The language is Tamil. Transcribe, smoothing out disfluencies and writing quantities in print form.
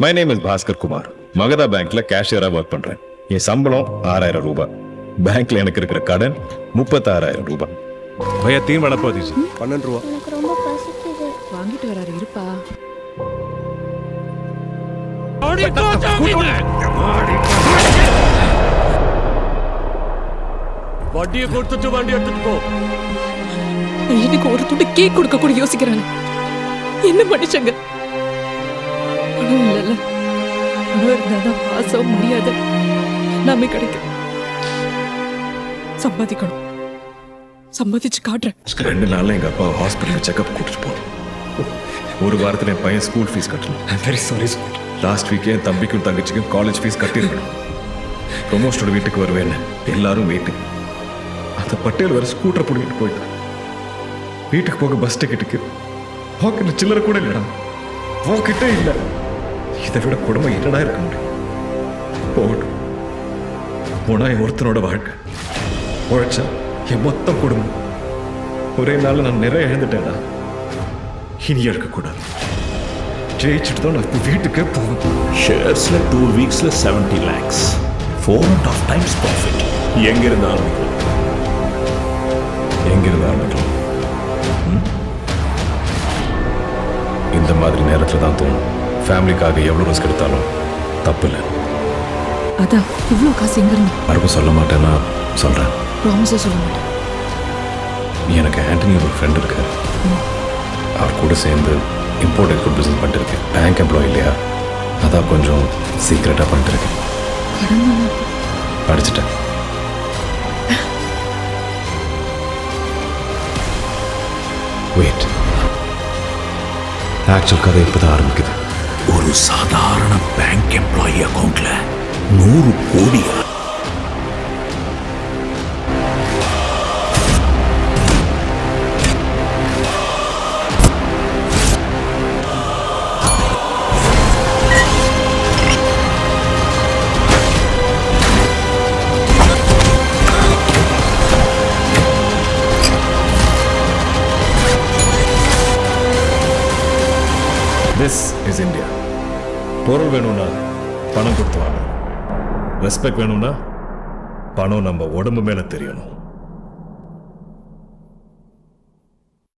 My name is Bhaskar Kumar. Magadha பேங்க்ல கேஷியரா ஒர்க் பண்றேன். என் சம்பளம் 6000 ரூபாய். பேங்க்ல எனக்கு இருக்கிற கடன் 36000 ரூபாய். भैया 3 वड़ा पाव दीजिए. 12 ரூபா. எனக்கு ரொம்ப பசிக்குது. வாங்கிட்டு வராரு இருப்பா. வண்டியை கொடுத்துட்டு வண்டி எடுத்துட்டு போ. எனக்கு ஒரு துண்டு கேக் கொடுக்க கூட யோசிக்கிறாங்க. என்ன மனுஷங்க? பணம் இல்லைல்ல, பணம் இருந்தாதான் பாசம் மரியாதை நாமே கிடைக்கும். சம்பாதிக்கணும், சம்பாதிச்சு காட்டுறேன். 2 நாள்ல எங்க அப்பா ஹாஸ்பிட்டல் செக்அப் கூட்டிட்டு போனோம். ஒரு வாரத்துல என் பையன் ஸ்கூல் ஃபீஸ் கட்டணும். Very sorry sir. Last week என் தம்பிக்கும் தங்கச்சிக்கும் காலேஜ் ஃபீஸ் கட்டிருக்கணும். ப்ரொமோஷனோட வீட்டுக்கு வருவேன்னு எல்லாரும் வெயிட்டிங். அந்த பட்டேல் வேற ஸ்கூட்டர் பிடிக்கிட்டு போயிட்டான். வீட்டுக்கு போக பஸ் டிக்கெட்டுக்கு பாக்கெட்ல சில்லறை கூட இல்லடா. பாக்கெட்டே இல்லை. இதை விட கொடுமை என்னடா இருக்க முடியும்? போகட்டும், போனா என் ஒருத்தனோட வாழ்க்கை, உழைச்சா என் மொத்தம் குடும்பம். ஒரே நாள் நான் நிறைய எழுந்துட்டேன்டா. இனி எடுக்கக்கூடாது. ஜெயிச்சுட்டு தான் நான் வீட்டுக்கே போவேன். ஷேர்ஸ்ல 2 வீக்ஸ்ல 70 lakhs, 4.5 times profit. எங்கிருந்து ஆரம்பிக்கலாம்? எங்கிருந்து ஆரம்பிக்கலாம்? இந்த மாதிரி நேரத்தில் தான் தோணும், ஃபேமிலிக்காக எவ்வளோ ரிஸ்க் எடுத்தாலும் தப்பு இல்லை. அதான் இவ்வளோ காசு எங்க இருந்து? யாருக்கும் சொல்ல மாட்டேன்னா சொல்கிறேன். ப்ராமிஸாக சொல்ல மாட்டேன். எனக்கு ஆண்டனி ஒரு ஃப்ரெண்ட் இருக்கார். அவர் கூட சேர்ந்து இம்போர்ட் எக்ஸ்போர்ட் பிஸ்னஸ் பண்ணிட்டுருக்கேன். பேங்க் எம்ப்ளாய் இல்லையா, அதான் கொஞ்சம் சீக்ரெட்டாக பண்ணிட்டுருக்கேன். படிச்சுட்டேன். வெயிட், ஆக்சுவல் கதை இப்போதான் ஆரம்பிக்குது. ஒரு சாதாரண பேங்க் எம்ப்ளாயி அக்கௌண்ட்ல 100 கோடியா? This is India. பொருள் வேணும்னா பணம் கொடுத்து வாங்க. ரெஸ்பெக்ட் வேணும்னா பணம் நம்ம உடம்பு மேல தெரியணும்.